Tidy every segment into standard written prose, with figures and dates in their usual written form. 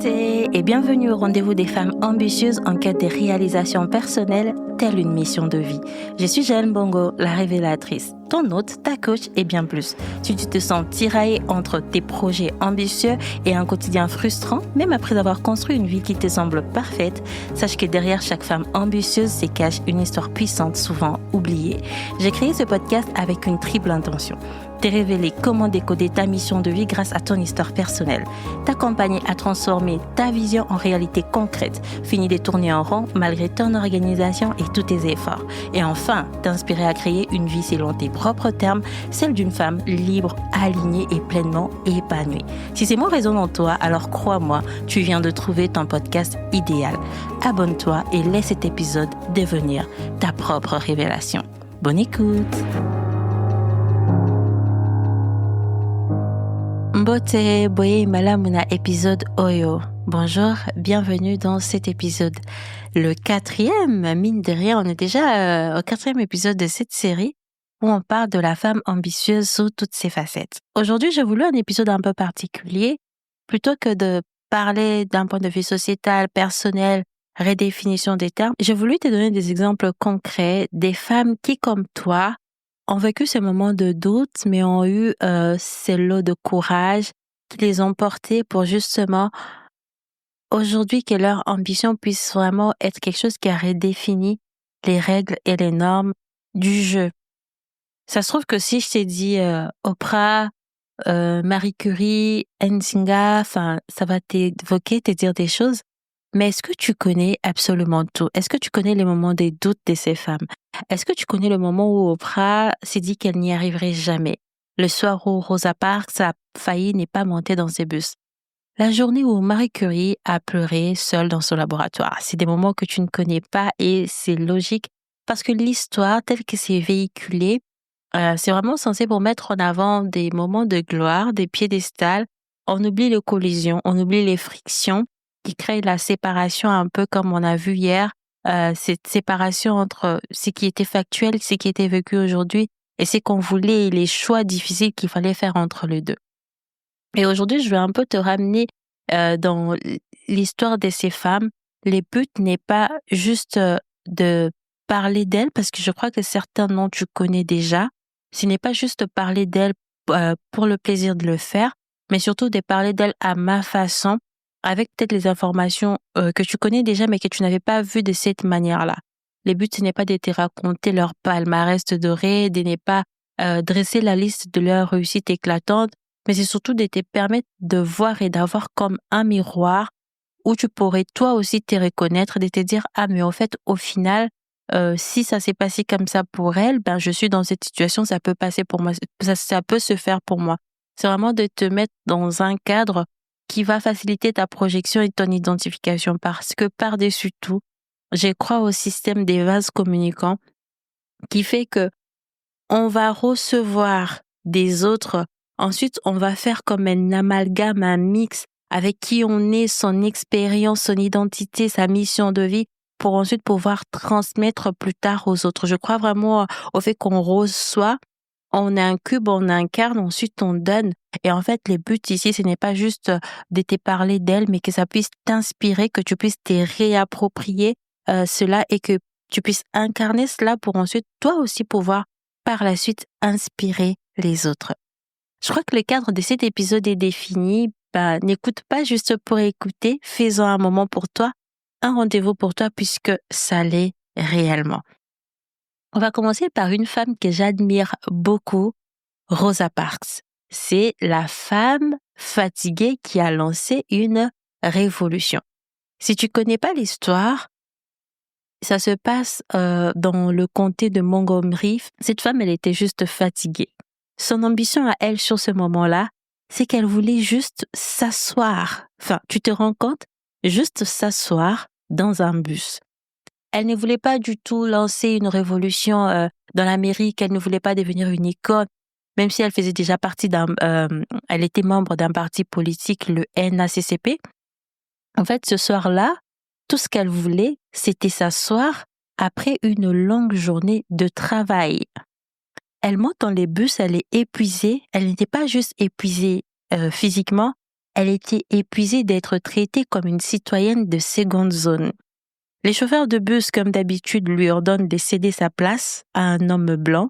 Beauté et bienvenue au rendez-vous des femmes ambitieuses en quête des réalisations personnelles, telle une mission de vie. Je suis Jeanne Bongo, la révélatrice, ton hôte, ta coach et bien plus. Si tu te sens tiraillée entre tes projets ambitieux et un quotidien frustrant, même après avoir construit une vie qui te semble parfaite, sache que derrière chaque femme ambitieuse se cache une histoire puissante, souvent oubliée. J'ai créé ce podcast avec une triple intention. Te révéler comment décoder ta mission de vie grâce à ton histoire personnelle, t'accompagner à transformer ta vision en réalité concrète, finir de tourner en rond malgré ton organisation et tous tes efforts, et enfin t'inspirer à créer une vie selon tes propres termes, celle d'une femme libre, alignée et pleinement épanouie. Si ces mots résonnent en toi, alors crois-moi, tu viens de trouver ton podcast idéal. Abonne-toi et laisse cet épisode devenir ta propre révélation. Bonne écoute! Mbote boye malamuna épisode Oyo. Bonjour, bienvenue dans cet épisode. Le 4e, mine de rien, on est déjà au 4e épisode de cette série où on parle de la femme ambitieuse sous toutes ses facettes. Aujourd'hui, j'ai voulu un épisode un peu particulier. Plutôt que de parler d'un point de vue sociétal, personnel, redéfinition des termes, j'ai voulu te donner des exemples concrets des femmes qui, comme toi, ont vécu ces moments de doute, mais ont eu ces lots de courage qui les ont portés pour justement, aujourd'hui, que leur ambition puisse vraiment être quelque chose qui a redéfini les règles et les normes du jeu. Ça se trouve que si je t'ai dit Oprah, Marie Curie, Nzinga, ça va t'évoquer, te dire des choses. Mais est-ce que tu connais absolument tout? Est-ce que tu connais les moments des doutes de ces femmes? Est-ce que tu connais le moment où Oprah s'est dit qu'elle n'y arriverait jamais? Le soir où Rosa Parks a failli n'est pas monter dans ses bus? La journée où Marie Curie a pleuré seule dans son laboratoire? C'est des moments que tu ne connais pas et c'est logique parce que l'histoire telle que c'est véhiculé, c'est vraiment censé pour mettre en avant des moments de gloire, des piédestals. On oublie les collisions, on oublie les frictions qui créent la séparation un peu comme on a vu hier, cette séparation entre ce qui était factuel, ce qui était vécu aujourd'hui et ce qu'on voulait et les choix difficiles qu'il fallait faire entre les deux. Et aujourd'hui, je vais un peu te ramener dans l'histoire de ces femmes. Le but n'est pas juste de parler d'elles, parce que je crois que certains noms tu connais déjà. Ce n'est pas juste parler d'elles pour le plaisir de le faire, mais surtout de parler d'elles à ma façon, avec peut-être les informations que tu connais déjà, mais que tu n'avais pas vues de cette manière-là. Le but, ce n'est pas de te raconter leur palmarès doré, de ne pas dresser la liste de leurs réussites éclatantes, mais c'est surtout de te permettre de voir et d'avoir comme un miroir où tu pourrais toi aussi te reconnaître, de te dire « Ah, mais en fait, au final, si ça s'est passé comme ça pour elle, ben je suis dans cette situation, ça peut passer pour moi, ça peut se faire pour moi. » C'est vraiment de te mettre dans un cadre qui va faciliter ta projection et ton identification, parce que par-dessus tout, je crois au système des vases communicants qui fait que on va recevoir des autres. Ensuite, on va faire comme un amalgame, un mix avec qui on est, son expérience, son identité, sa mission de vie, pour ensuite pouvoir transmettre plus tard aux autres. Je crois vraiment au fait qu'on reçoit, on incube, on incarne, ensuite on donne. Et en fait, le but ici, ce n'est pas juste de te parler d'elle, mais que ça puisse t'inspirer, que tu puisses te réapproprier cela et que tu puisses incarner cela pour ensuite toi aussi pouvoir par la suite inspirer les autres. Je crois que le cadre de cet épisode est défini. N'écoute pas juste pour écouter, fais-en un moment pour toi, un rendez-vous pour toi puisque ça l'est réellement. On va commencer par une femme que j'admire beaucoup, Rosa Parks. C'est la femme fatiguée qui a lancé une révolution. Si tu connais pas l'histoire, ça se passe dans le comté de Montgomery. Cette femme, elle était juste fatiguée. Son ambition à elle sur ce moment-là, c'est qu'elle voulait juste s'asseoir. Enfin, tu te rends compte? Juste s'asseoir dans un bus. Elle ne voulait pas du tout lancer une révolution dans l'Amérique. Elle ne voulait pas devenir une icône, même si elle faisait déjà partie elle était membre d'un parti politique, le NACCP. En fait, ce soir-là, tout ce qu'elle voulait, c'était s'asseoir après une longue journée de travail. Elle monte dans les bus, elle est épuisée. Elle n'était pas juste épuisée physiquement, Elle était épuisée d'être traitée comme une citoyenne de seconde zone. Les chauffeurs de bus, comme d'habitude, lui ordonnent de céder sa place à un homme blanc.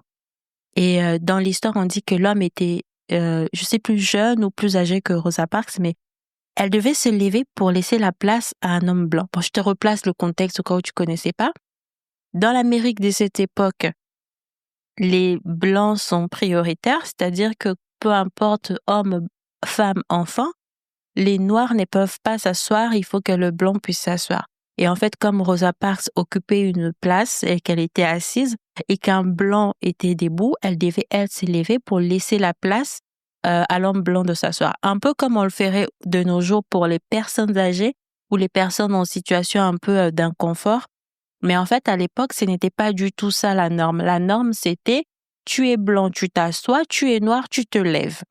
Et dans l'histoire, on dit que l'homme était, je sais plus jeune ou plus âgé que Rosa Parks, mais elle devait se lever pour laisser la place à un homme blanc. Bon, je te replace le contexte au cas où tu connaissais pas. Dans l'Amérique de cette époque, les blancs sont prioritaires, c'est-à-dire que peu importe homme, femme, enfant, les noirs ne peuvent pas s'asseoir, il faut que le blanc puisse s'asseoir. Et en fait, comme Rosa Parks occupait une place et qu'elle était assise et qu'un blanc était debout, elle devait, elle, s'élever pour laisser la place à l'homme blanc de s'asseoir. Un peu comme on le ferait de nos jours pour les personnes âgées ou les personnes en situation un peu d'inconfort. Mais en fait, à l'époque, ce n'était pas du tout ça la norme. La norme, c'était tu es blanc, tu t'assois, tu es noir, tu te lèves.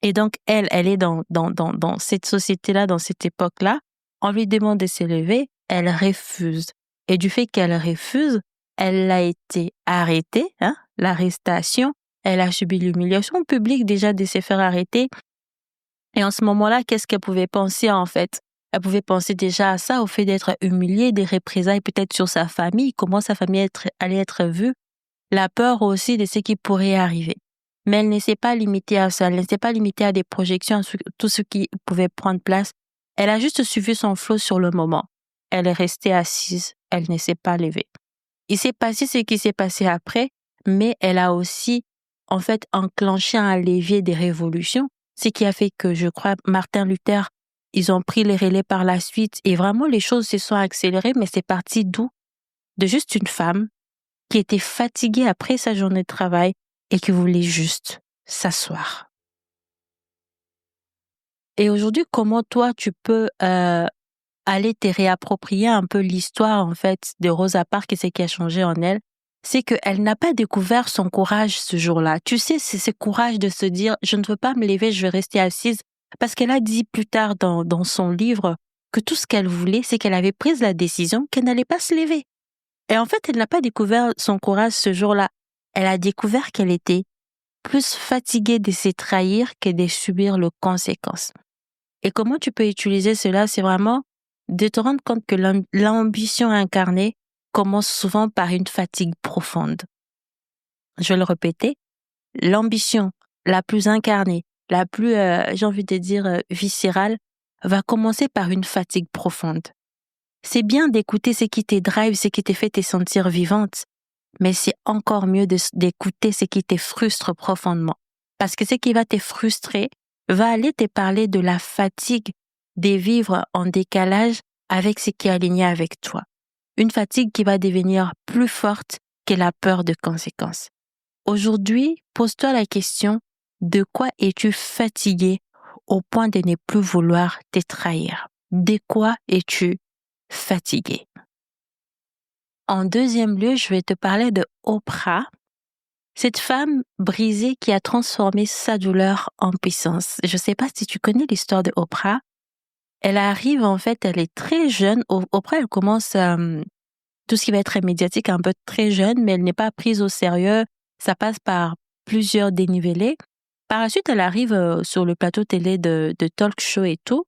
Et donc, elle est dans cette société-là, dans cette époque-là. On lui demande de se lever, elle refuse. Et du fait qu'elle refuse, elle a été arrêtée, l'arrestation. Elle a subi l'humiliation publique déjà de se faire arrêter. Et en ce moment-là, qu'est-ce qu'elle pouvait penser en fait? Elle pouvait penser déjà à ça, au fait d'être humiliée, des représailles peut-être sur sa famille, comment sa famille allait être vue, la peur aussi de ce qui pourrait arriver. Mais elle ne s'est pas limitée à ça, elle ne s'est pas limitée à des projections, à tout ce qui pouvait prendre place. Elle a juste suivi son flot sur le moment. Elle est restée assise, elle ne s'est pas levée. Il s'est passé ce qui s'est passé après, mais elle a aussi, en fait, enclenché un levier des révolutions, ce qui a fait que, je crois, Martin Luther, ils ont pris les relais par la suite et vraiment les choses se sont accélérées, mais c'est parti d'où? De juste une femme qui était fatiguée après sa journée de travail et qui voulait juste s'asseoir. Et aujourd'hui, comment toi, tu peux aller te réapproprier un peu l'histoire, en fait, de Rosa Parks et ce qui a changé en elle? C'est qu'elle n'a pas découvert son courage ce jour-là. Tu sais, c'est ce courage de se dire, je ne veux pas me lever, je vais rester assise. Parce qu'elle a dit plus tard dans son livre que tout ce qu'elle voulait, c'est qu'elle avait pris la décision qu'elle n'allait pas se lever. Et en fait, elle n'a pas découvert son courage ce jour-là. Elle a découvert qu'elle était plus fatiguée de se trahir que de subir les conséquences. Et comment tu peux utiliser cela? C'est vraiment de te rendre compte que l'ambition incarnée commence souvent par une fatigue profonde. Je vais le répéter. L'ambition la plus incarnée, la plus, j'ai envie de dire, viscérale, va commencer par une fatigue profonde. C'est bien d'écouter ce qui te drive, ce qui te fait te sentir vivante, mais c'est encore mieux d'écouter ce qui te frustre profondément. Parce que ce qui va te frustrer va aller te parler de la fatigue de vivre en décalage avec ce qui est aligné avec toi. Une fatigue qui va devenir plus forte que la peur de conséquences. Aujourd'hui, pose-toi la question, de quoi es-tu fatigué au point de ne plus vouloir te trahir? De quoi es-tu fatigué? En deuxième lieu, je vais te parler de Oprah, cette femme brisée qui a transformé sa douleur en puissance. Je ne sais pas si tu connais l'histoire de Oprah. Elle arrive, en fait, elle est très jeune. Oprah, elle commence tout ce qui va être médiatique un peu très jeune, mais elle n'est pas prise au sérieux. Ça passe par plusieurs dénivelés. Par la suite, elle arrive sur le plateau télé de talk show et tout.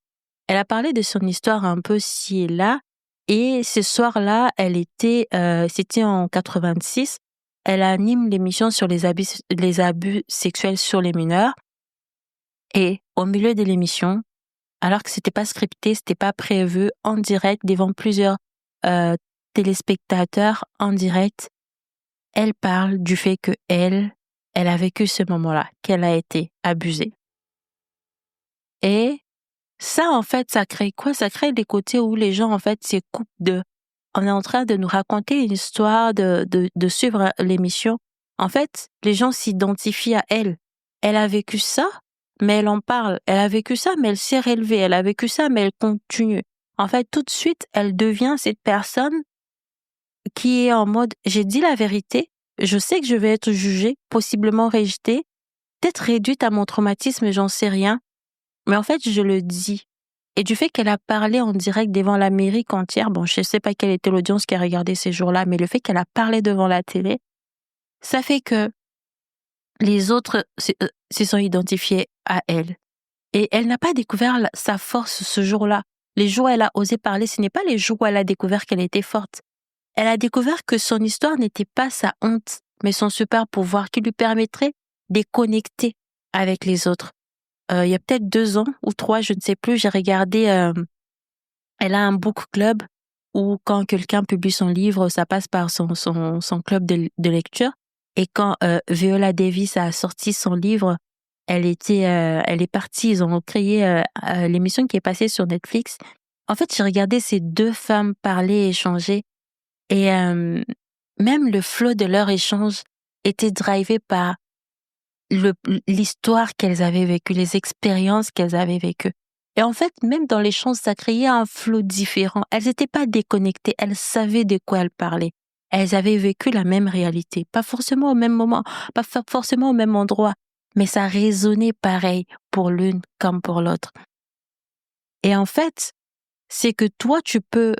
Elle a parlé de son histoire un peu ci et là. Et ce soir-là, c'était en 86. Elle anime l'émission sur les abus sexuels sur les mineurs. Et au milieu de l'émission, alors que c'était pas scripté, c'était pas prévu, en direct, devant plusieurs téléspectateurs en direct, elle parle du fait que elle a vécu ce moment-là, qu'elle a été abusée. Et ça, en fait, ça crée quoi? Ça crée des côtés où les gens, en fait, se coupent de... On est en train de nous raconter une histoire, de suivre l'émission. En fait, les gens s'identifient à elle. Elle a vécu ça, mais elle en parle. Elle a vécu ça, mais elle s'est relevée. Elle a vécu ça, mais elle continue. En fait, tout de suite, elle devient cette personne qui est en mode, j'ai dit la vérité, je sais que je vais être jugée, possiblement rejetée, peut-être réduite à mon traumatisme, j'en sais rien. Mais en fait, je le dis. Et du fait qu'elle a parlé en direct devant l'Amérique entière, bon, je ne sais pas quelle était l'audience qui a regardé ces jours-là, mais le fait qu'elle a parlé devant la télé, ça fait que les autres se sont identifiés à elle. Et elle n'a pas découvert sa force ce jour-là. Les jours où elle a osé parler, ce n'est pas les jours où elle a découvert qu'elle était forte. Elle a découvert que son histoire n'était pas sa honte, mais son super pouvoir qui lui permettrait de connecter avec les autres. Il y a peut-être 2 ans ou 3, je ne sais plus, j'ai regardé, elle a un book club où quand quelqu'un publie son livre, ça passe par son club de lecture. Et quand Viola Davis a sorti son livre, elle est partie, ils ont créé l'émission qui est passée sur Netflix. En fait, j'ai regardé ces 2 femmes parler et échanger et même le flow de leur échange était drivé par l'histoire qu'elles avaient vécue, les expériences qu'elles avaient vécues. Et en fait, même dans l'échange, ça créait un flow différent. Elles n'étaient pas déconnectées, elles savaient de quoi elles parlaient. Elles avaient vécu la même réalité, pas forcément au même moment, pas forcément au même endroit, mais ça résonnait pareil pour l'une comme pour l'autre. Et en fait, c'est que toi, tu peux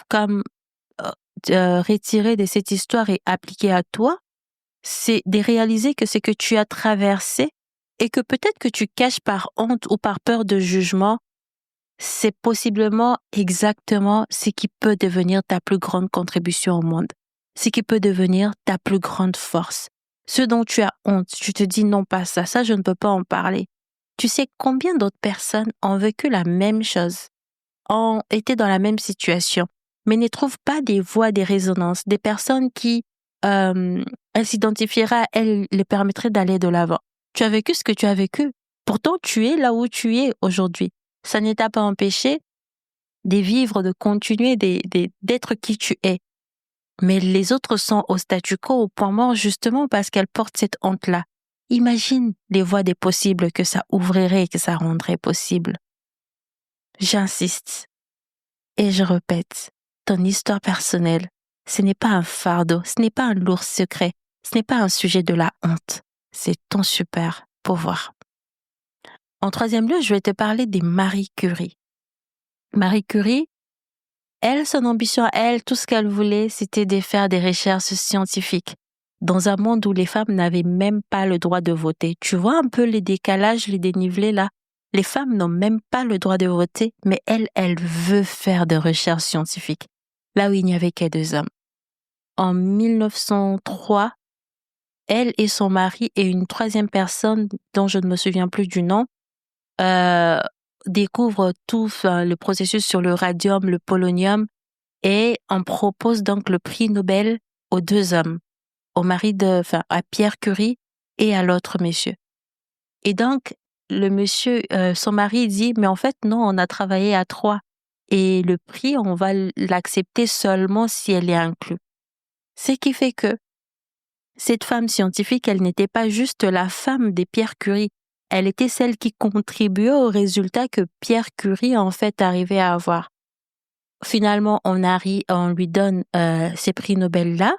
comme retirer de cette histoire et appliquer à toi, c'est de réaliser que c'est que tu as traversé et que peut-être que tu caches par honte ou par peur de jugement, c'est possiblement exactement ce qui peut devenir ta plus grande contribution au monde, ce qui peut devenir ta plus grande force. Ce dont tu as honte, tu te dis non pas ça, ça je ne peux pas en parler. Tu sais combien d'autres personnes ont vécu la même chose, ont été dans la même situation, mais ne trouvent pas des voix, des résonances, des personnes qui, elles s'identifieraient à elles, les permettraient d'aller de l'avant. Tu as vécu ce que tu as vécu. Pourtant, tu es là où tu es aujourd'hui. Ça ne t'a pas empêché de vivre, de continuer, d'être qui tu es. Mais les autres sont au statu quo, au point mort, justement parce qu'elles portent cette honte-là. Imagine les voies des possibles que ça ouvrirait et que ça rendrait possible. J'insiste. Et je répète, ton histoire personnelle, ce n'est pas un fardeau, ce n'est pas un lourd secret, ce n'est pas un sujet de la honte, c'est ton super pouvoir. En 3e lieu, je vais te parler de Marie Curie. Marie Curie, elle, son ambition à elle, tout ce qu'elle voulait, c'était de faire des recherches scientifiques dans un monde où les femmes n'avaient même pas le droit de voter. Tu vois un peu les décalages, les dénivelés là? Les femmes n'ont même pas le droit de voter, mais elle veut faire des recherches scientifiques, là où il n'y avait que 2 hommes. En 1903, elle et son mari et une 3e personne dont je ne me souviens plus du nom, découvrent tout le processus sur le radium, le polonium, et on propose donc le prix Nobel aux 2 hommes, à Pierre Curie et à l'autre monsieur. Et donc, le monsieur, son mari dit, mais en fait, non, on a travaillé à 3 et le prix, on va l'accepter seulement si elle est inclue. Ce qui fait que cette femme scientifique, elle n'était pas juste la femme de Pierre Curie, elle était celle qui contribuait au résultat que Pierre Curie, en fait, arrivait à avoir. Finalement, on lui donne ces prix Nobel-là,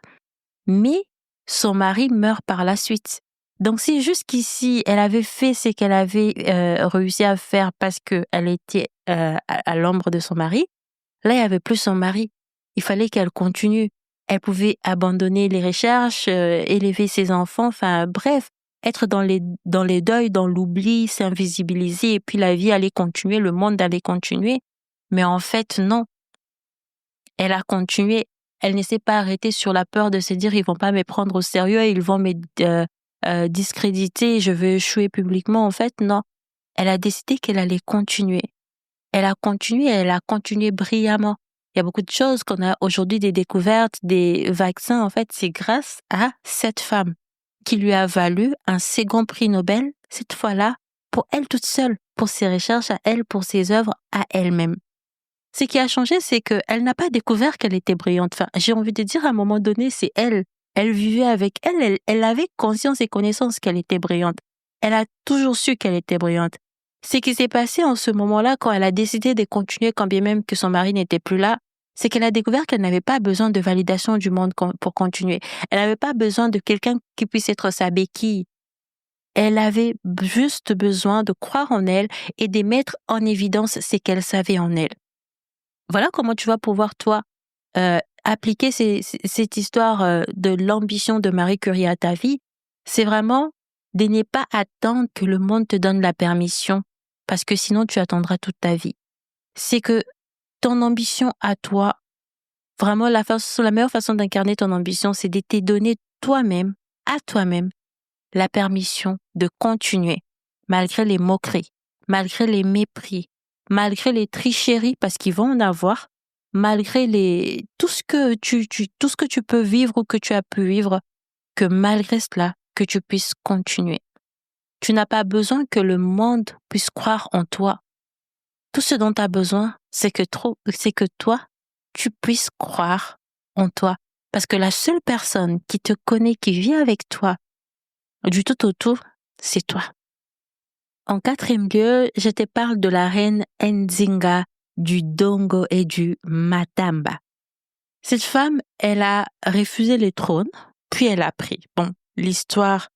mais son mari meurt par la suite. Donc, si jusqu'ici, elle avait fait ce qu'elle avait réussi à faire parce qu'elle était à l'ombre de son mari, là, il n'y avait plus son mari. Il fallait qu'elle continue. Elle pouvait abandonner les recherches, élever ses enfants, enfin bref, être dans les deuils, dans l'oubli, s'invisibiliser, et puis la vie allait continuer, le monde allait continuer. Mais en fait, non. Elle a continué. Elle ne s'est pas arrêtée sur la peur de se dire ils vont pas me prendre au sérieux, ils vont me discréditer, je vais échouer publiquement. En fait, non. Elle a décidé qu'elle allait continuer. Elle a continué brillamment. Il y a beaucoup de choses qu'on a aujourd'hui, des découvertes, des vaccins. En fait, c'est grâce à cette femme qui lui a valu un second prix Nobel, cette fois-là, pour elle toute seule, pour ses recherches à elle, pour ses œuvres à elle-même. Ce qui a changé, c'est qu'elle n'a pas découvert qu'elle était brillante. Enfin, j'ai envie de dire, à un moment donné, c'est elle. Elle vivait avec elle avait conscience et connaissance qu'elle était brillante. Elle a toujours su qu'elle était brillante. Ce qui s'est passé en ce moment-là, quand elle a décidé de continuer, quand bien même que son mari n'était plus là, c'est qu'elle a découvert qu'elle n'avait pas besoin de validation du monde pour continuer. Elle n'avait pas besoin de quelqu'un qui puisse être sa béquille. Elle avait juste besoin de croire en elle et de mettre en évidence ce qu'elle savait en elle. Voilà comment tu vas pouvoir, toi, appliquer cette histoire de l'ambition de Marie Curie à ta vie. C'est vraiment de ne pas attendre que le monde te donne la permission parce que sinon tu attendras toute ta vie. C'est que ton ambition à toi, vraiment la meilleure façon d'incarner ton ambition, c'est de te donner toi-même, à toi-même, la permission de continuer, malgré les moqueries, malgré les mépris, malgré les tricheries, parce qu'ils vont en avoir, malgré tout ce que tout ce que tu peux vivre ou que tu as pu vivre, que malgré cela, que tu puisses continuer. Tu n'as pas besoin que le monde puisse croire en toi. Tout ce dont tu as besoin, c'est que toi, tu puisses croire en toi. Parce que la seule personne qui te connaît, qui vit avec toi, du tout autour, c'est toi. En quatrième lieu, je te parle de la reine Nzinga, du Dongo et du Matamba. Cette femme, elle a refusé le trône, puis elle a pris. Bon, l'histoire,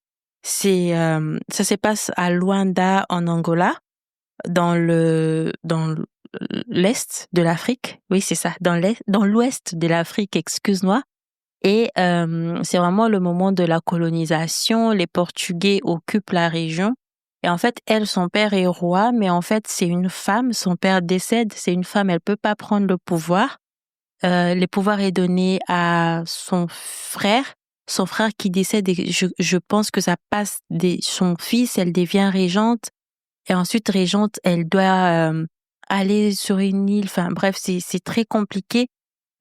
ça se passe à Luanda, en Angola, dans l'est de l'Afrique. Oui, c'est ça, dans l'ouest de l'Afrique, excuse-moi. Et c'est vraiment le moment de la colonisation. Les Portugais occupent la région. Et en fait, son père est roi, mais en fait, c'est une femme. Son père décède, c'est une femme, elle peut pas prendre le pouvoir. Le pouvoir est donné à son frère. Son frère qui décède, et je pense que ça passe son fils, elle devient régente. Et ensuite, régente, elle doit aller sur une île. Enfin bref, c'est très compliqué.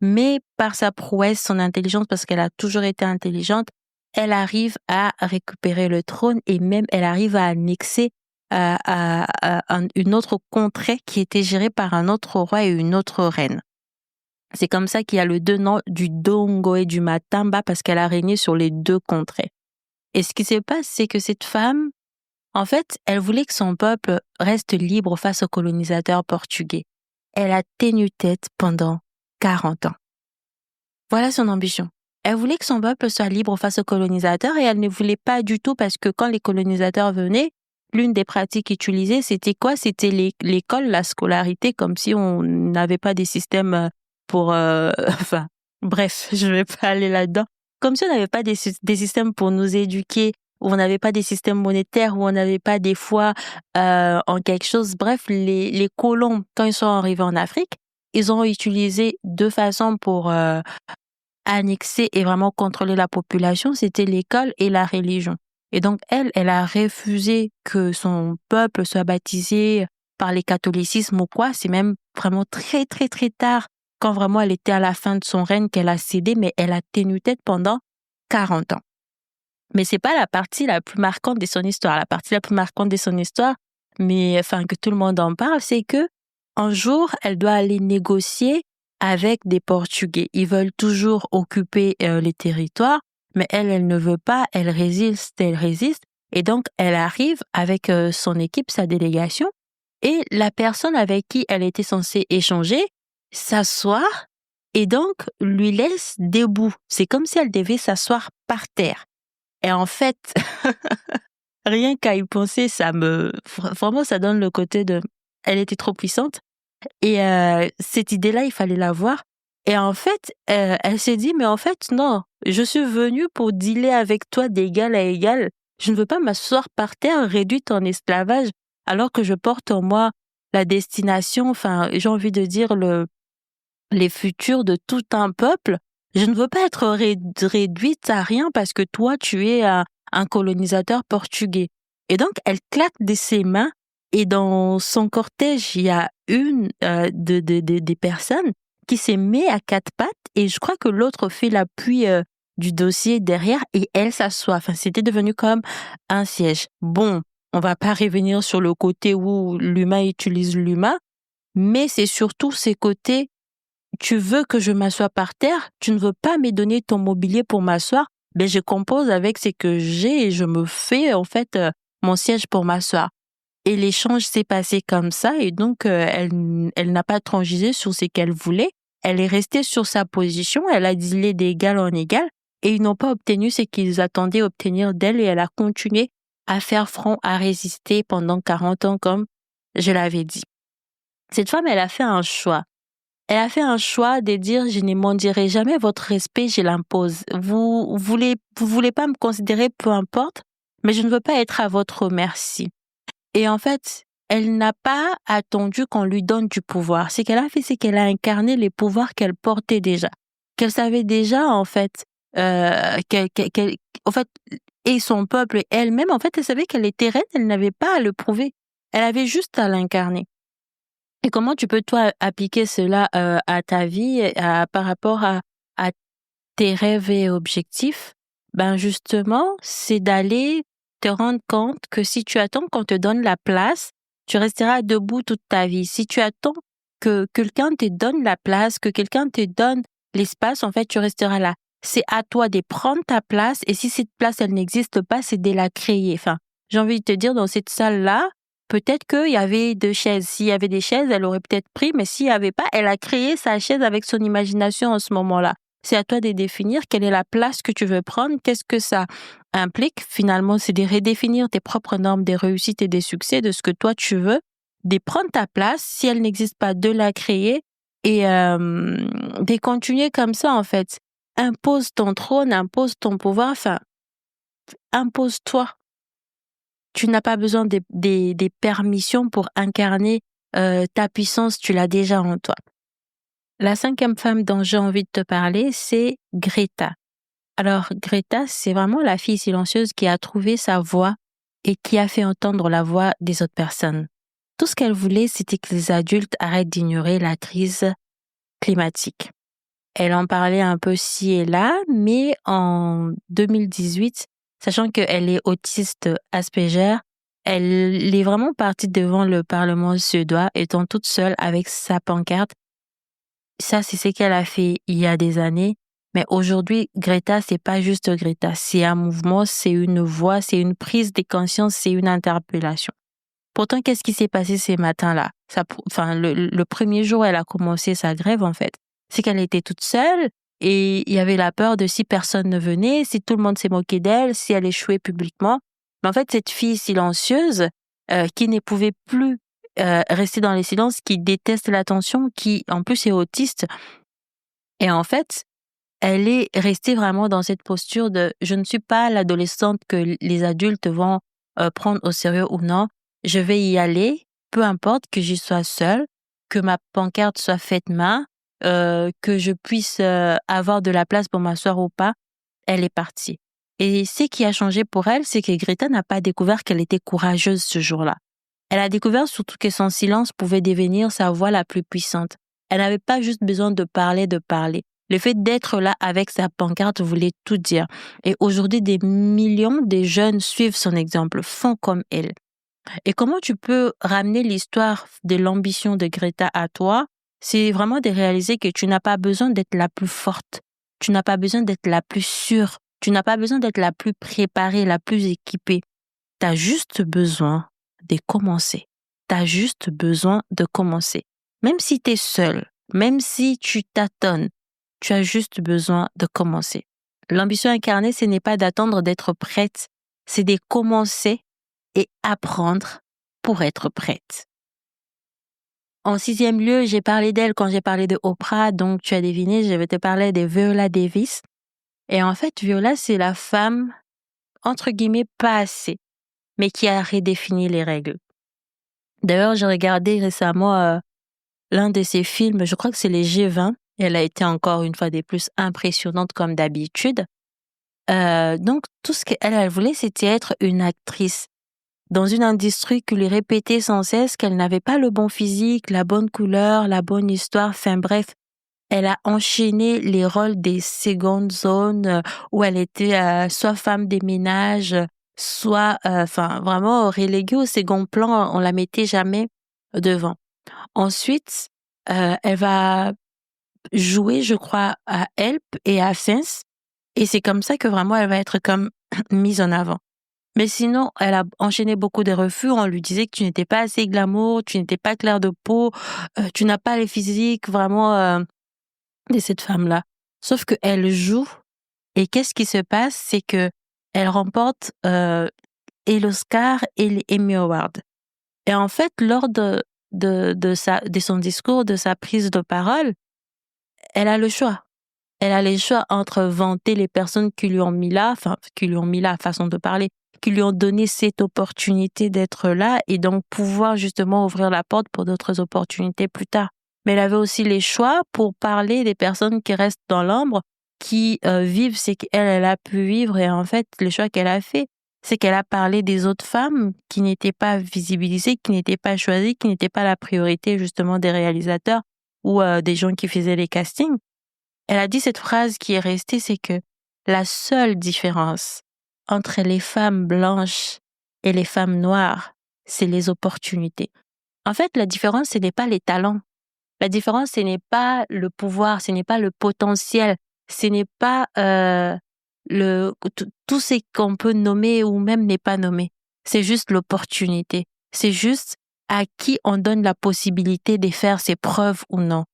Mais par sa prouesse, son intelligence, parce qu'elle a toujours été intelligente, elle arrive à récupérer le trône et même elle arrive à annexer une autre contrée qui était gérée par un autre roi et une autre reine. C'est comme ça qu'il y a le deux noms du Dongo et du Matamba parce qu'elle a régné sur les deux contrées. Et ce qui se passe, c'est que cette femme, en fait, elle voulait que son peuple reste libre face aux colonisateurs portugais. Elle a tenu tête pendant 40 ans. Voilà son ambition. Elle voulait que son peuple soit libre face aux colonisateurs et elle ne voulait pas du tout parce que quand les colonisateurs venaient, l'une des pratiques utilisées, c'était quoi? C'était l'école, la scolarité, comme si on n'avait pas des systèmes pour... enfin, bref, je vais pas aller là-dedans. Comme si on n'avait pas des systèmes pour nous éduquer, où on n'avait pas des systèmes monétaires, où on n'avait pas des foi en quelque chose. Bref, les colons, quand ils sont arrivés en Afrique, ils ont utilisé deux façons pour annexer et vraiment contrôler la population, c'était l'école et la religion. Et donc, elle a refusé que son peuple soit baptisé par les catholicismes ou quoi. C'est même vraiment très, très, très tard, quand vraiment elle était à la fin de son règne, qu'elle a cédé, mais elle a tenu tête pendant 40 ans. Mais c'est pas la partie la plus marquante de son histoire. La partie la plus marquante de son histoire, mais enfin que tout le monde en parle, c'est que un jour, elle doit aller négocier avec des Portugais. Ils veulent toujours occuper les territoires, mais elle ne veut pas, elle résiste. Et donc, elle arrive avec son équipe, sa délégation, et la personne avec qui elle était censée échanger s'assoit et donc lui laisse debout. C'est comme si elle devait s'asseoir par terre. Et en fait, rien qu'à y penser, vraiment, ça donne le côté de, elle était trop puissante. Et cette idée-là, il fallait la voir. Et en fait, elle s'est dit, mais en fait, non, je suis venue pour dealer avec toi d'égal à égal. Je ne veux pas m'asseoir par terre réduite en esclavage, alors que je porte en moi la destination, enfin, j'ai envie de dire les futurs de tout un peuple. Je ne veux pas être réduite à rien parce que toi, tu es un colonisateur portugais. Et donc, elle claque de ses mains et dans son cortège, il y a une des personnes qui s'est mise à quatre pattes et je crois que l'autre fait l'appui du dossier derrière et elle s'assoit. Enfin, c'était devenu comme un siège. Bon, on va pas revenir sur le côté où l'humain utilise l'humain, mais c'est surtout ces côtés. Tu veux que je m'assoie par terre, tu ne veux pas me donner ton mobilier pour m'asseoir, ben je compose avec ce que j'ai et je me fais en fait mon siège pour m'asseoir. Et l'échange s'est passé comme ça et donc elle n'a pas transigé sur ce qu'elle voulait. Elle est restée sur sa position, elle a dealé d'égal en égal et ils n'ont pas obtenu ce qu'ils attendaient obtenir d'elle et elle a continué à faire front, à résister pendant 40 ans comme je l'avais dit. Cette femme, elle a fait un choix. Elle a fait un choix de dire, je ne mendirai jamais votre respect, je l'impose. Vous voulez pas me considérer, peu importe, mais je ne veux pas être à votre merci. Et en fait, elle n'a pas attendu qu'on lui donne du pouvoir. Ce qu'elle a fait, c'est qu'elle a incarné les pouvoirs qu'elle portait déjà, qu'elle savait déjà en fait, en fait, et son peuple et elle-même, en fait, elle savait qu'elle était reine, elle n'avait pas à le prouver, elle avait juste à l'incarner. Et comment tu peux toi appliquer cela à ta vie, par rapport à tes rêves et objectifs? Ben justement, c'est d'aller te rendre compte que si tu attends qu'on te donne la place, tu resteras debout toute ta vie. Si tu attends que quelqu'un te donne la place, que quelqu'un te donne l'espace, en fait, tu resteras là. C'est à toi de prendre ta place et si cette place, elle n'existe pas, c'est de la créer. Enfin, j'ai envie de te dire, dans cette salle-là, peut-être qu'il y avait 2 chaises. S'il y avait des chaises, elle aurait peut-être pris, mais s'il y avait pas, elle a créé sa chaise avec son imagination en ce moment-là. C'est à toi de définir quelle est la place que tu veux prendre, qu'est-ce que ça implique. Finalement, c'est de redéfinir tes propres normes des réussites et des succès, de ce que toi tu veux, de prendre ta place, si elle n'existe pas, de la créer et de continuer comme ça en fait. Impose ton trône, impose ton pouvoir, enfin, impose-toi. Tu n'as pas besoin des permissions pour incarner ta puissance, tu l'as déjà en toi. La 5e femme dont j'ai envie de te parler, c'est Greta. Alors, Greta, c'est vraiment la fille silencieuse qui a trouvé sa voix et qui a fait entendre la voix des autres personnes. Tout ce qu'elle voulait, c'était que les adultes arrêtent d'ignorer la crise climatique. Elle en parlait un peu ci et là, mais en 2018, sachant qu'elle est autiste Asperger, elle est vraiment partie devant le Parlement suédois, étant toute seule avec sa pancarte. Ça, c'est ce qu'elle a fait il y a des années. Mais aujourd'hui, Greta, c'est pas juste Greta. C'est un mouvement, c'est une voix, c'est une prise de conscience, c'est une interpellation. Pourtant, qu'est-ce qui s'est passé ces matins-là? Enfin, le premier jour, elle a commencé sa grève, en fait. C'est qu'elle était toute seule et il y avait la peur de si personne ne venait, si tout le monde s'est moqué d'elle, si elle échouait publiquement. Mais en fait, cette fille silencieuse, qui ne pouvait plus rester dans les silences, qui déteste l'attention, qui en plus est autiste. Et en fait, elle est restée vraiment dans cette posture de je ne suis pas l'adolescente que les adultes vont prendre au sérieux ou non. Je vais y aller, peu importe que j'y sois seule, que ma pancarte soit faite main, que je puisse avoir de la place pour m'asseoir ou pas. Elle est partie. Et ce qui a changé pour elle, c'est que Greta n'a pas découvert qu'elle était courageuse ce jour-là. Elle a découvert surtout que son silence pouvait devenir sa voix la plus puissante. Elle n'avait pas juste besoin de parler, de parler. Le fait d'être là avec sa pancarte voulait tout dire. Et aujourd'hui, des millions de jeunes suivent son exemple, font comme elle. Et comment tu peux ramener l'histoire de l'ambition de Greta à toi? C'est vraiment de réaliser que tu n'as pas besoin d'être la plus forte. Tu n'as pas besoin d'être la plus sûre. Tu n'as pas besoin d'être la plus préparée, la plus équipée. Tu as juste besoin de commencer. Tu as juste besoin de commencer. Même si tu es seule, même si tu tâtonnes, tu as juste besoin de commencer. L'ambition incarnée, ce n'est pas d'attendre d'être prête, c'est de commencer et apprendre pour être prête. En 6e lieu, j'ai parlé d'elle quand j'ai parlé de Oprah, donc tu as deviné, je vais te parler de Viola Davis. Et en fait, Viola, c'est la femme, entre guillemets, pas assez, mais qui a redéfini les règles. D'ailleurs, j'ai regardé récemment l'un de ses films, je crois que c'est les G20, et elle a été encore une fois des plus impressionnante comme d'habitude. Donc, tout ce qu'elle voulait, c'était être une actrice dans une industrie qui lui répétait sans cesse qu'elle n'avait pas le bon physique, la bonne couleur, la bonne histoire, enfin bref. Elle a enchaîné les rôles des secondes zones où elle était soit femme des ménages, soit enfin vraiment reléguée au second plan, on la mettait jamais devant. Ensuite, elle va jouer, je crois, à Help et à Sense et c'est comme ça que vraiment elle va être comme mise en avant. Mais sinon, elle a enchaîné beaucoup de refus. On lui disait que tu n'étais pas assez glamour, tu n'étais pas clair de peau, tu n'as pas les physiques vraiment de cette femme-là. Sauf qu'elle joue et qu'est-ce qui se passe, c'est que elle remporte et l'Oscar et les Emmy Awards. Et en fait, lors de son discours, de sa prise de parole, elle a le choix. Elle a le choix entre vanter les personnes qui lui ont mis là, enfin qui lui ont mis la façon de parler, qui lui ont donné cette opportunité d'être là et donc pouvoir justement ouvrir la porte pour d'autres opportunités plus tard. Mais elle avait aussi les choix pour parler des personnes qui restent dans l'ombre, qui vivent ce qu'elle elle a pu vivre. Et en fait, le choix qu'elle a fait, c'est qu'elle a parlé des autres femmes qui n'étaient pas visibilisées, qui n'étaient pas choisies, qui n'étaient pas la priorité justement des réalisateurs ou des gens qui faisaient les castings. Elle a dit cette phrase qui est restée, c'est que la seule différence entre les femmes blanches et les femmes noires, c'est les opportunités. En fait, la différence, ce n'est pas les talents. La différence, ce n'est pas le pouvoir, ce n'est pas le potentiel, ce n'est pas tout ce qu'on peut nommer ou même n'est pas nommé. C'est juste l'opportunité. C'est juste à qui on donne la possibilité de faire ses preuves ou non.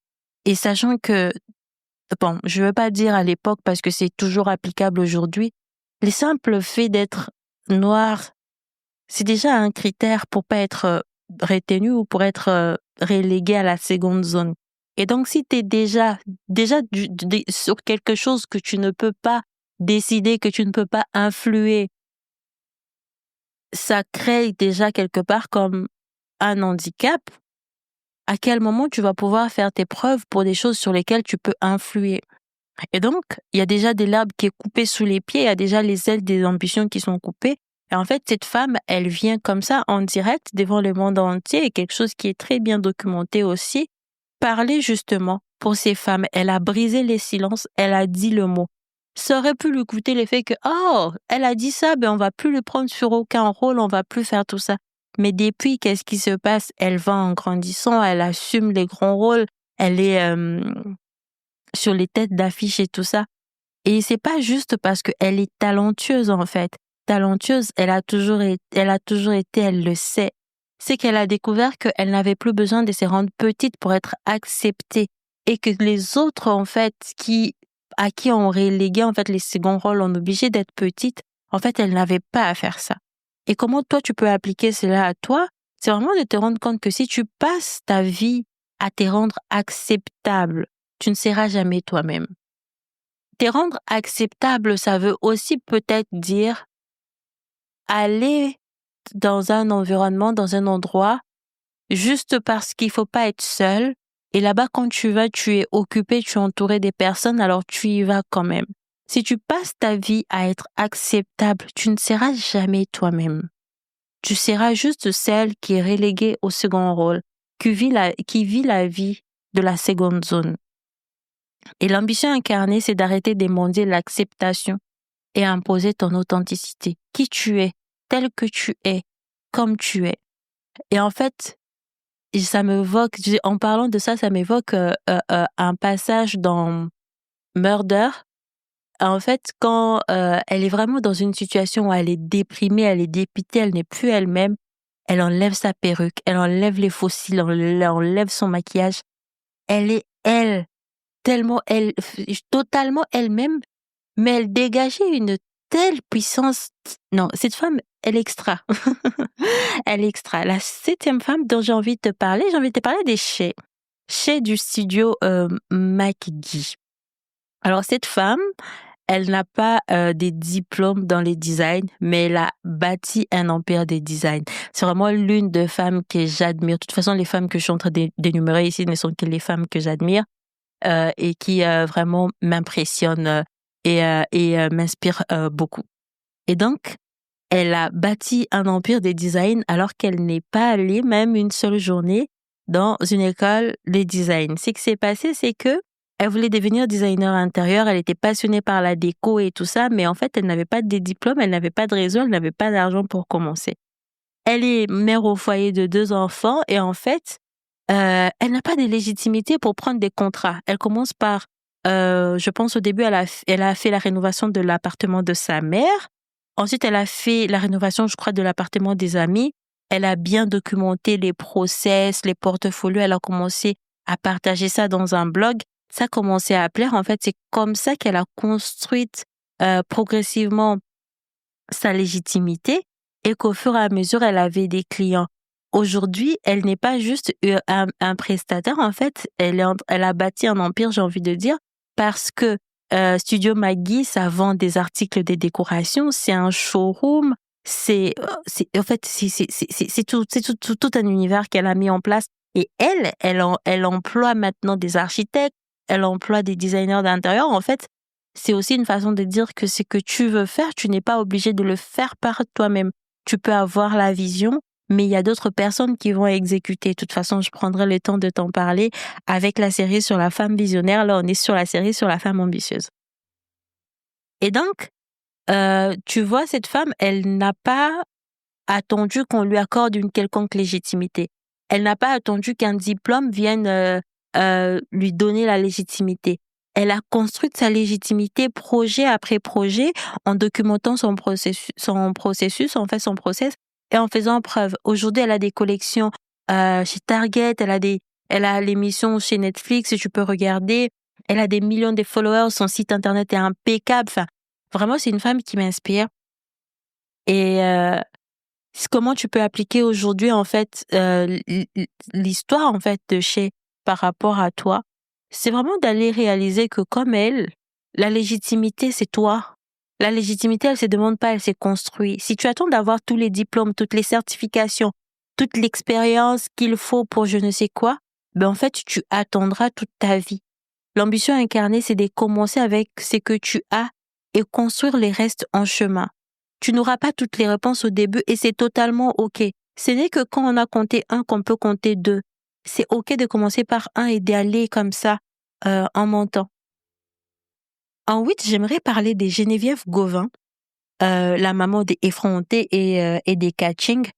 Et sachant que, bon, je ne veux pas dire à l'époque parce que c'est toujours applicable aujourd'hui, le simple fait d'être noir, c'est déjà un critère pour pas être retenu ou pour être relégué à la seconde zone. Et donc, si tu es déjà sur quelque chose que tu ne peux pas décider, que tu ne peux pas influer, ça crée déjà quelque part comme un handicap. À quel moment tu vas pouvoir faire tes preuves pour des choses sur lesquelles tu peux influer? Et donc, il y a déjà de l'herbe qui est coupée sous les pieds, il y a déjà les ailes des ambitions qui sont coupées. Et en fait, cette femme, elle vient comme ça en direct devant le monde entier, et quelque chose qui est très bien documenté aussi, parler justement pour ces femmes. Elle a brisé les silences, elle a dit le mot. Ça aurait pu lui coûter l'effet que, oh, elle a dit ça, ben on va plus le prendre sur aucun rôle, on va plus faire tout ça. Mais depuis, qu'est-ce qui se passe? Elle va en grandissant, elle assume les grands rôles, elle est sur les têtes d'affiche et tout ça. Et c'est pas juste parce qu'elle est talentueuse, en fait. Talentueuse, elle a toujours été, elle le sait. C'est qu'elle a découvert qu'elle n'avait plus besoin de se rendre petite pour être acceptée. Et que les autres, en fait, à qui on reléguait, en fait, les seconds rôles, on obligeait d'être petite, en fait, elle n'avait pas à faire ça. Et comment toi, tu peux appliquer cela à toi? C'est vraiment de te rendre compte que si tu passes ta vie à te rendre acceptable, tu ne seras jamais toi-même. Te rendre acceptable, ça veut aussi peut-être dire aller dans un environnement, dans un endroit, juste parce qu'il faut pas être seul. Et là-bas, quand tu vas, tu es occupé, tu es entouré des personnes, alors tu y vas quand même. Si tu passes ta vie à être acceptable, tu ne seras jamais toi-même. Tu seras juste celle qui est reléguée au second rôle, qui vit la vie de la seconde zone. Et l'ambition incarnée, c'est d'arrêter de demander l'acceptation et imposer ton authenticité. Qui tu es, tel que tu es, comme tu es. Et en fait, ça m'évoque, en parlant de ça, ça m'évoque un passage dans Murder. En fait, quand elle est vraiment dans une situation où elle est déprimée, elle est dépitée, elle n'est plus elle-même, elle enlève sa perruque, elle enlève les faux cils, elle enlève son maquillage. Elle est elle, tellement elle, totalement elle-même, mais elle dégageait une telle puissance. Non, cette femme, elle est extra. Elle est extra. La septième femme dont j'ai envie de te parler, des Shea. Shea du studio McGee. Alors, cette femme, elle n'a pas des diplômes dans les designs, mais elle a bâti un empire des designs. C'est vraiment l'une des femmes que j'admire. De toute façon, les femmes que je suis en train d'énumérer ici ne sont que les femmes que j'admire et qui vraiment m'impressionnent et m'inspirent beaucoup. Et donc, elle a bâti un empire des designs alors qu'elle n'est pas allée même une seule journée dans une école de design. Ce qui s'est passé, c'est que elle voulait devenir designer intérieur, elle était passionnée par la déco et tout ça, mais en fait, elle n'avait pas de diplôme, elle n'avait pas de réseau, elle n'avait pas d'argent pour commencer. Elle est mère au foyer de 2 enfants et en fait, elle n'a pas de légitimité pour prendre des contrats. Elle commence par, je pense au début, elle a fait la rénovation de l'appartement de sa mère. Ensuite, elle a fait la rénovation, je crois, de l'appartement des amis. Elle a bien documenté les process, les portfolios. Elle a commencé à partager ça dans un blog. Ça a commencé à plaire. En fait, c'est comme ça qu'elle a construit progressivement sa légitimité et qu'au fur et à mesure, elle avait des clients. Aujourd'hui, elle n'est pas juste un prestataire. En fait, elle a bâti un empire, j'ai envie de dire, parce que Studio McGee, ça vend des articles de décoration, c'est un showroom, en fait, tout un univers qu'elle a mis en place. Et elle emploie maintenant des architectes, elle emploie des designers d'intérieur. En fait, c'est aussi une façon de dire que ce que tu veux faire, tu n'es pas obligé de le faire par toi-même. Tu peux avoir la vision, mais il y a d'autres personnes qui vont exécuter. De toute façon, je prendrai le temps de t'en parler avec la série sur la femme visionnaire. Là, on est sur la série sur la femme ambitieuse. Et donc, tu vois, cette femme, elle n'a pas attendu qu'on lui accorde une quelconque légitimité. Elle n'a pas attendu qu'un diplôme vienne lui donner la légitimité. Elle a construit sa légitimité projet après projet en documentant en fait son process et en faisant preuve. Aujourd'hui, elle a des collections chez Target, elle a l'émission chez Netflix, tu peux regarder. Elle a des millions de followers, son site internet est impeccable. Enfin, vraiment, c'est une femme qui m'inspire. Et comment tu peux appliquer aujourd'hui en fait l'histoire en fait de chez par rapport à toi, c'est vraiment d'aller réaliser que comme elle, la légitimité c'est toi. La légitimité, elle se demande pas, elle s'est construite. Si tu attends d'avoir tous les diplômes, toutes les certifications, toute l'expérience qu'il faut pour je ne sais quoi, ben en fait tu attendras toute ta vie. L'ambition incarnée, c'est de commencer avec ce que tu as et construire les restes en chemin. Tu n'auras pas toutes les réponses au début et c'est totalement OK. Ce n'est que quand on a compté un qu'on peut compter deux. C'est OK de commencer par un et d'aller comme ça en montant. En 8, j'aimerais parler de Geneviève Gauvin, la maman des effrontés et des catching.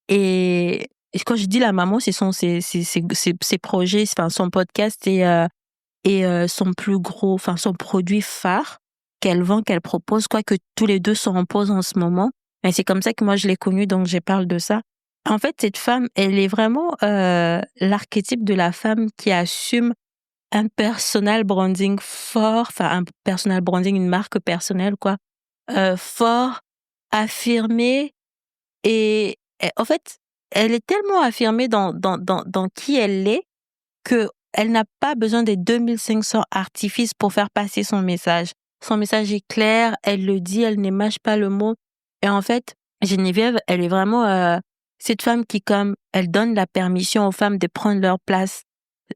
Et quand je dis la maman, ce sont ses projets, enfin son podcast et son plus gros, enfin son produit phare qu'elle vend, qu'elle propose, quoique tous les deux sont en pause en ce moment. Mais c'est comme ça que moi je l'ai connue, donc je parle de ça. En fait, cette femme, elle est vraiment l'archétype de la femme qui assume un personal branding fort, enfin un personal branding, une marque personnelle, quoi, fort, affirmé en fait, elle est tellement affirmée dans qui elle est que elle n'a pas besoin des 2500 artifices pour faire passer son message. Son message est clair, elle le dit, elle n'émâche pas le mot. Et en fait, Geneviève, elle est vraiment cette femme qui, comme elle donne la permission aux femmes de prendre leur place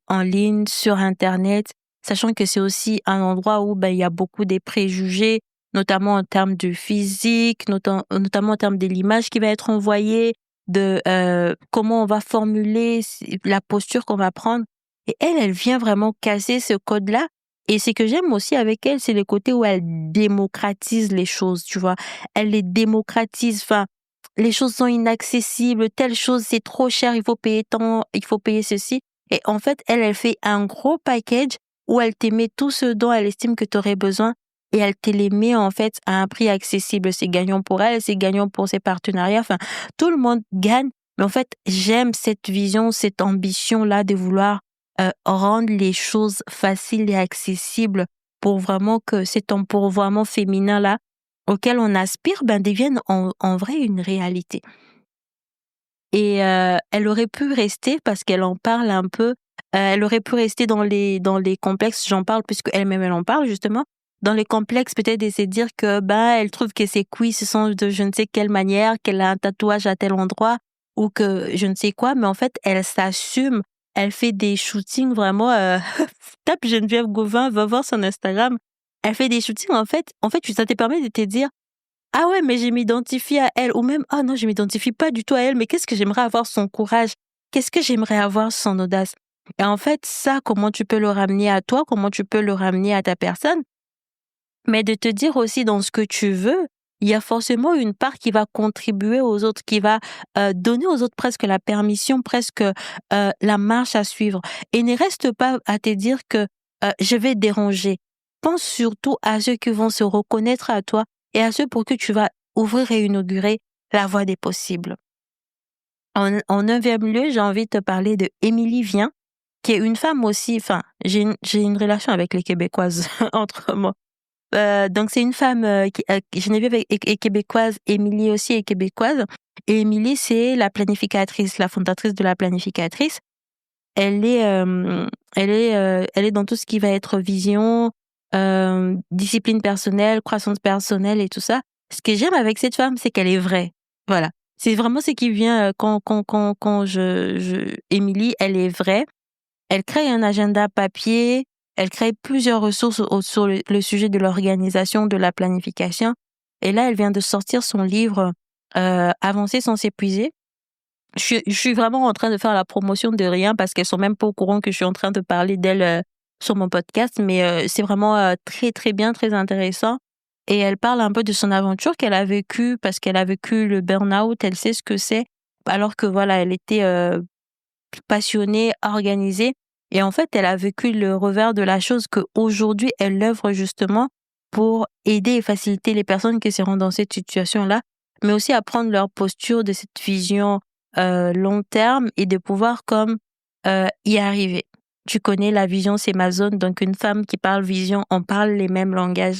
en ligne, sur Internet, sachant que c'est aussi un endroit où il y a beaucoup de préjugés, notamment en termes de physique, notamment en termes de l'image qui va être envoyée, de comment on va formuler la posture qu'on va prendre. Et elle vient vraiment casser ce code-là. Et ce que j'aime aussi avec elle, c'est le côté où elle démocratise les choses, tu vois. Elle les démocratise. Enfin, les choses sont inaccessibles, telle chose, c'est trop cher, il faut payer tant, il faut payer ceci. Et en fait, elle fait un gros package où elle te met tout ce dont elle estime que tu aurais besoin et elle te les met en fait à un prix accessible. C'est gagnant pour elle, c'est gagnant pour ses partenariats. Enfin, tout le monde gagne. Mais en fait, j'aime cette vision, cette ambition-là de vouloir rendre les choses faciles et accessibles pour vraiment que cet empourvoiement féminin-là auquel on aspire devienne en vrai une réalité. Et elle aurait pu rester, parce qu'elle en parle un peu, elle aurait pu rester dans les complexes, j'en parle puisque elle-même elle en parle justement, dans les complexes peut-être d'essayer de dire que elle trouve que ses cuisses sont de je ne sais quelle manière, qu'elle a un tatouage à tel endroit ou que je ne sais quoi, mais en fait elle s'assume, elle fait des shootings vraiment tape Geneviève Gauvin, va voir son Instagram, elle fait des shootings en fait ça te permet de te dire ah ouais, mais je m'identifie à elle. Ou même, ah non, je m'identifie pas du tout à elle, mais qu'est-ce que j'aimerais avoir son courage? Qu'est-ce que j'aimerais avoir son audace? Et en fait, ça, comment tu peux le ramener à toi? Comment tu peux le ramener à ta personne? Mais de te dire aussi dans ce que tu veux, il y a forcément une part qui va contribuer aux autres, qui va donner aux autres presque la permission, presque la marche à suivre. Et ne reste pas à te dire que je vais déranger. Pense surtout à ceux qui vont se reconnaître à toi et à ceux pour qui tu vas ouvrir et inaugurer la voie des possibles. En neuvième lieu, j'ai envie de te parler de Émilie Vien, qui est une femme aussi, enfin, j'ai une relation avec les Québécoises, entre moi. Donc c'est une femme Geneviève est québécoise, Émilie aussi est québécoise. Et Émilie, c'est la planificatrice, la fondatrice de la planificatrice. Elle est dans tout ce qui va être vision, discipline personnelle, croissance personnelle et tout ça. Ce que j'aime avec cette femme, c'est qu'elle est vraie. Voilà. C'est vraiment ce qui vient quand Émilie, elle est vraie. Elle crée un agenda papier, elle crée plusieurs ressources sur le sujet de l'organisation, de la planification. Et là, elle vient de sortir son livre Avancer sans s'épuiser. Je suis vraiment en train de faire la promotion de rien parce qu'elles sont même pas au courant que je suis en train de parler d'elle sur mon podcast, mais c'est vraiment très très bien, très intéressant. Et elle parle un peu de son aventure qu'elle a vécue parce qu'elle a vécu le burn-out, elle sait ce que c'est, alors que voilà, elle était passionnée, organisée. Et en fait, elle a vécu le revers de la chose qu'aujourd'hui, elle œuvre justement pour aider et faciliter les personnes qui seront dans cette situation-là, mais aussi à prendre leur posture de cette vision long terme et de pouvoir comme y arriver. Tu connais la vision, c'est ma zone, donc une femme qui parle vision, on parle les mêmes langages.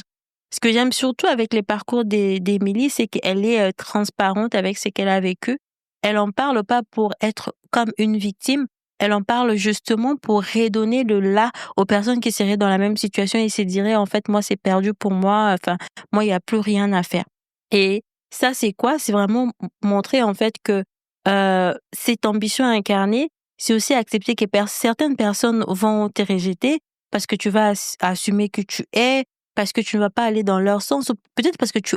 Ce que j'aime surtout avec les parcours d'Émilie, c'est qu'elle est transparente avec ce qu'elle a vécu. Elle en parle pas pour être comme une victime, elle en parle justement pour redonner le là aux personnes qui seraient dans la même situation et se diraient en fait moi c'est perdu pour moi, enfin moi il y a plus rien à faire. Et ça c'est quoi? C'est vraiment montrer en fait que cette ambition incarnée, c'est aussi accepter que certaines personnes vont te rejeter parce que tu vas assumer que tu es, parce que tu ne vas pas aller dans leur sens, ou peut-être parce que tu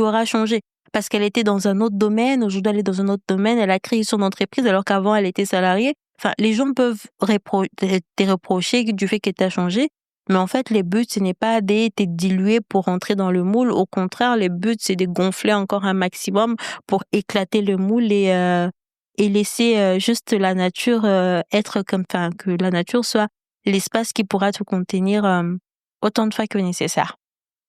auras changé. Parce qu'elle était dans un autre domaine, aujourd'hui elle est dans un autre domaine, elle a créé son entreprise alors qu'avant elle était salariée. Enfin, les gens peuvent te reprocher du fait que tu as changé, mais en fait, les buts, ce n'est pas de te diluer pour rentrer dans le moule. Au contraire, les buts, c'est de gonfler encore un maximum pour éclater le moule et laisser juste la nature être comme, enfin, que la nature soit l'espace qui pourra te contenir autant de fois que nécessaire.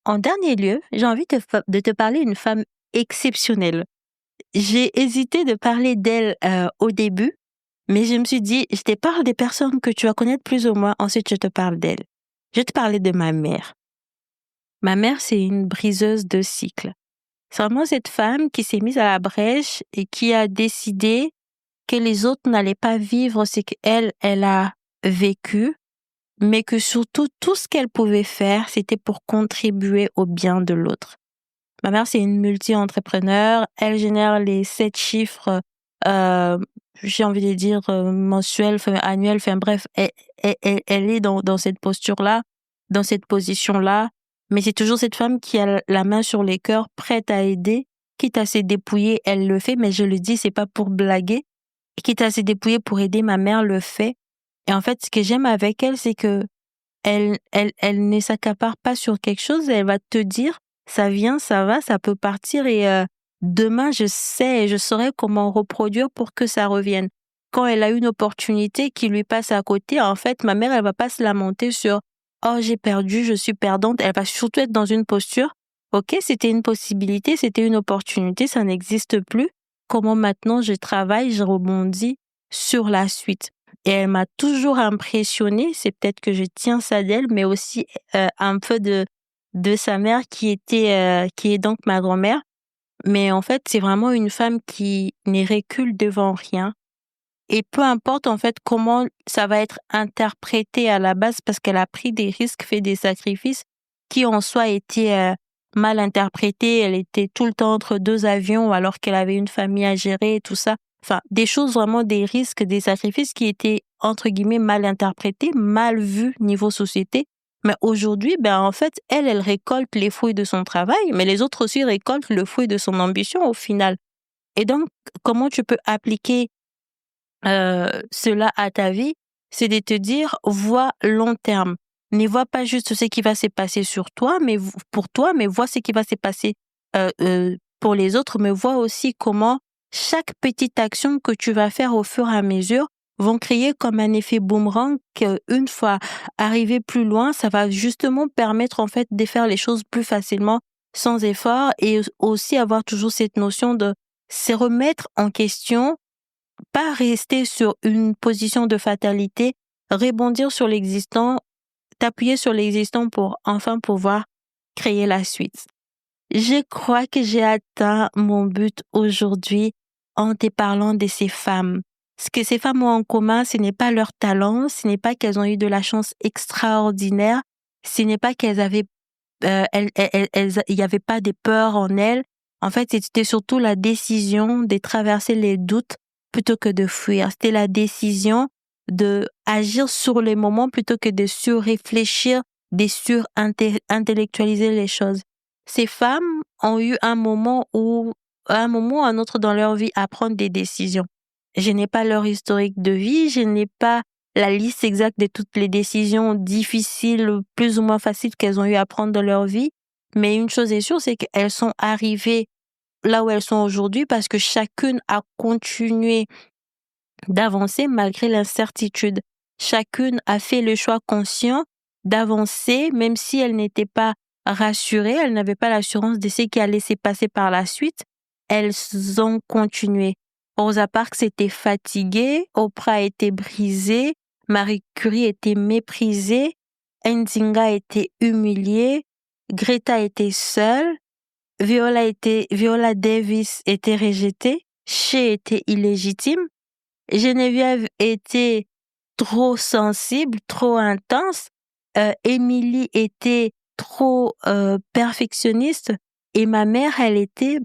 En dernier lieu, j'ai envie de te parler d'une femme exceptionnelle. J'ai hésité de parler d'elle au début, mais je me suis dit, je te parle des personnes que tu vas connaître plus ou moins, ensuite je te parle d'elle. Je vais te parler de ma mère. Ma mère, c'est une briseuse de cycles. C'est vraiment cette femme qui s'est mise à la brèche et qui a décidé que les autres n'allaient pas vivre ce qu'elle, elle a vécu, mais que surtout, tout ce qu'elle pouvait faire, c'était pour contribuer au bien de l'autre. Ma mère, c'est une multi-entrepreneur. Elle génère les 7 chiffres, euh, j'ai envie de dire, mensuels, enfin, annuels, enfin bref, elle est dans cette posture-là, dans cette position-là. Mais c'est toujours cette femme qui a la main sur les cœurs, prête à aider, quitte à se dépouiller, elle le fait, mais je le dis, c'est pas pour blaguer. Quitte à se dépouiller pour aider, ma mère le fait. Et en fait, ce que j'aime avec elle, c'est que elle ne s'accapare pas sur quelque chose, elle va te dire, ça vient, ça va, ça peut partir et demain, je sais et je saurai comment reproduire pour que ça revienne. Quand elle a une opportunité qui lui passe à côté, en fait, ma mère, elle va pas se lamenter sur, oh, j'ai perdu, je suis perdante. Elle va surtout être dans une posture, ok, c'était une possibilité, c'était une opportunité, ça n'existe plus. Comment maintenant je travaille, je rebondis sur la suite. Et elle m'a toujours impressionnée, c'est peut-être que je tiens ça d'elle, mais aussi un peu de sa mère qui est donc ma grand-mère. Mais en fait, c'est vraiment une femme qui ne recule devant rien. Et peu importe en fait comment ça va être interprété à la base, parce qu'elle a pris des risques, fait des sacrifices qui en soi étaient mal interprétés. Elle était tout le temps entre deux avions alors qu'elle avait une famille à gérer et tout ça. Enfin, des choses vraiment, des risques, des sacrifices qui étaient entre guillemets mal interprétés, mal vus niveau société. Mais aujourd'hui, ben en fait, elle récolte les fruits de son travail, mais les autres aussi récoltent le fruit de son ambition au final. Et donc, comment tu peux appliquer cela à ta vie, c'est de te dire, vois long terme. Ne vois pas juste ce qui va se passer sur toi, mais pour toi, mais vois ce qui va se passer pour les autres, mais vois aussi comment chaque petite action que tu vas faire au fur et à mesure vont créer comme un effet boomerang qu'une fois arrivé plus loin, ça va justement permettre en fait de faire les choses plus facilement sans effort et aussi avoir toujours cette notion de se remettre en question, pas rester sur une position de fatalité, rebondir sur l'existant, t'appuyer sur l'existant pour enfin pouvoir créer la suite. Je crois que j'ai atteint mon but aujourd'hui en te parlant de ces femmes. Ce que ces femmes ont en commun, ce n'est pas leur talent, ce n'est pas qu'elles ont eu de la chance extraordinaire, ce n'est pas qu'elles avaient il y avait pas des peurs en elles. En fait, c'était surtout la décision de traverser les doutes plutôt que de fuir. C'était la décision de agir sur les moments plutôt que de surréfléchir, de surintellectualiser les choses. Ces femmes ont eu à un moment ou un autre dans leur vie à prendre des décisions. Je n'ai pas leur historique de vie, je n'ai pas la liste exacte de toutes les décisions difficiles, plus ou moins faciles qu'elles ont eu à prendre dans leur vie. Mais une chose est sûre, c'est qu'elles sont arrivées là où elles sont aujourd'hui parce que chacune a continué d'avancer malgré l'incertitude. Chacune a fait le choix conscient d'avancer, même si elle n'était pas rassurée, elle n'avait pas l'assurance de ce qui allait se passer par la suite. Elles ont continué. Rosa Parks était fatiguée, Oprah était brisée, Marie Curie était méprisée, Nzinga était humiliée, Greta était seule, Viola Davis était rejetée, Cher était illégitime, Geneviève était trop sensible, trop intense, Emily était trop perfectionniste et ma mère, elle était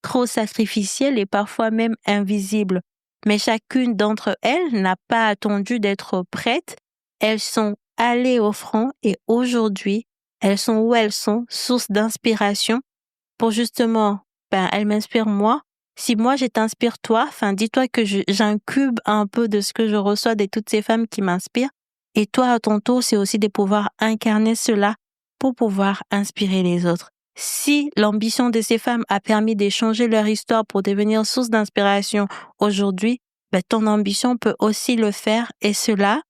trop sacrificielle et parfois même invisible. Mais chacune d'entre elles n'a pas attendu d'être prête. Elles sont allées au front et aujourd'hui, elles sont où elles sont, source d'inspiration pour justement, elles m'inspirent moi. Si moi je t'inspire toi, dis-toi que j'incube un peu de ce que je reçois de toutes ces femmes qui m'inspirent. Et toi, à ton tour, c'est aussi de pouvoir incarner cela pour pouvoir inspirer les autres. Si l'ambition de ces femmes a permis d'échanger leur histoire pour devenir source d'inspiration aujourd'hui, ton ambition peut aussi le faire. Et cela,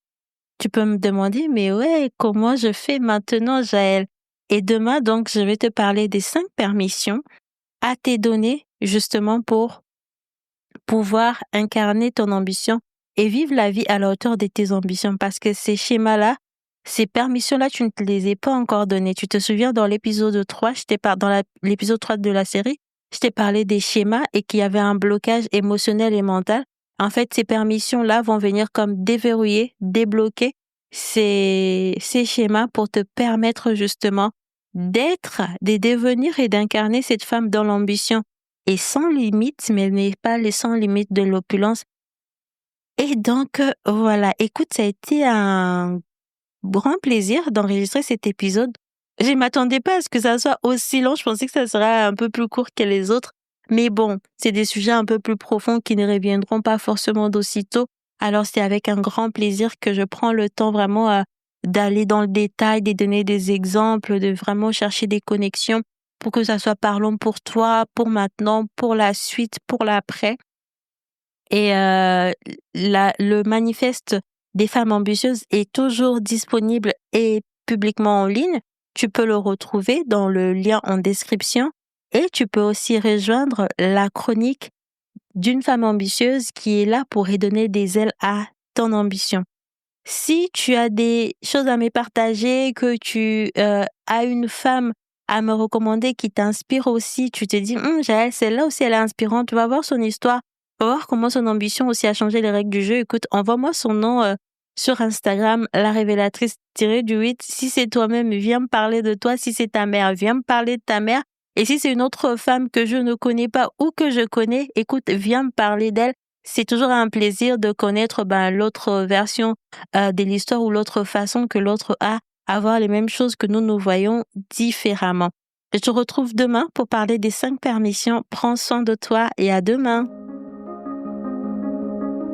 tu peux me demander, mais ouais, comment je fais maintenant, Jaël? Et demain, donc, je vais te parler des 5 permissions à te donner justement pour pouvoir incarner ton ambition et vivre la vie à la hauteur de tes ambitions. Parce que ces schémas-là, ces permissions-là, tu ne te les ai pas encore données. Tu te souviens dans l'épisode 3, l'épisode 3 de la série, je t'ai parlé des schémas et qu'il y avait un blocage émotionnel et mental. En fait, ces permissions-là vont venir comme déverrouiller, débloquer ces schémas pour te permettre justement de devenir et d'incarner cette femme dans l'ambition et sans limite, mais n'est pas les sans limite de l'opulence. Et donc, voilà. Écoute, ça a été un grand plaisir d'enregistrer cet épisode. Je m'attendais pas à ce que ça soit aussi long. Je pensais que ça serait un peu plus court que les autres. Mais bon, c'est des sujets un peu plus profonds qui ne reviendront pas forcément d'aussitôt. Alors, c'est avec un grand plaisir que je prends le temps vraiment d'aller dans le détail, de donner des exemples, de vraiment chercher des connexions pour que ça soit parlant pour toi, pour maintenant, pour la suite, pour l'après. Et le manifeste des femmes ambitieuses est toujours disponible et publiquement en ligne. Tu peux le retrouver dans le lien en description et tu peux aussi rejoindre la chronique d'une femme ambitieuse qui est là pour redonner des ailes à ton ambition. Si tu as des choses à me partager, que tu as une femme à me recommander qui t'inspire aussi, tu te dis, Jaël, celle-là aussi elle est inspirante, tu vas voir son histoire, tu vas voir comment son ambition aussi a changé les règles du jeu. Écoute, envoie-moi son nom sur Instagram, la révélatrice-du-8. Si c'est toi-même, viens me parler de toi. Si c'est ta mère, viens me parler de ta mère. Et si c'est une autre femme que je ne connais pas ou que je connais, écoute, viens me parler d'elle. C'est toujours un plaisir de connaître l'autre version de l'histoire ou l'autre façon que l'autre a à voir les mêmes choses que nous voyons différemment. Je te retrouve demain pour parler des 5 permissions. Prends soin de toi et à demain.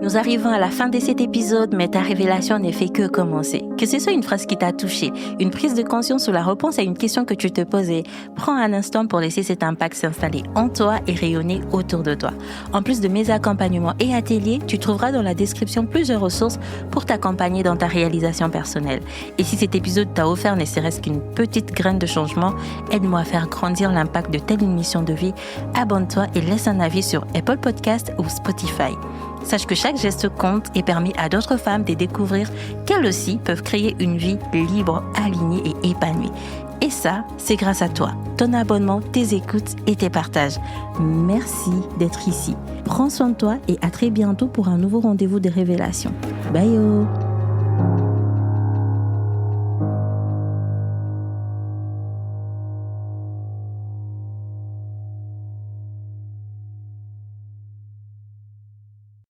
Nous arrivons à la fin de cet épisode, mais ta révélation ne fait que commencer. Que ce soit une phrase qui t'a touché, une prise de conscience ou la réponse à une question que tu te posais, prends un instant pour laisser cet impact s'installer en toi et rayonner autour de toi. En plus de mes accompagnements et ateliers, tu trouveras dans la description plusieurs ressources pour t'accompagner dans ta réalisation personnelle. Et si cet épisode t'a offert ne serait-ce qu'une petite graine de changement, aide-moi à faire grandir l'impact de telle une mission de vie. Abonne-toi et laisse un avis sur Apple Podcast ou Spotify. Sache que chaque geste compte et permet à d'autres femmes de découvrir qu'elles aussi peuvent créer une vie libre, alignée et épanouie. Et ça, c'est grâce à toi, ton abonnement, tes écoutes et tes partages. Merci d'être ici. Prends soin de toi et à très bientôt pour un nouveau rendez-vous de révélation. Bye!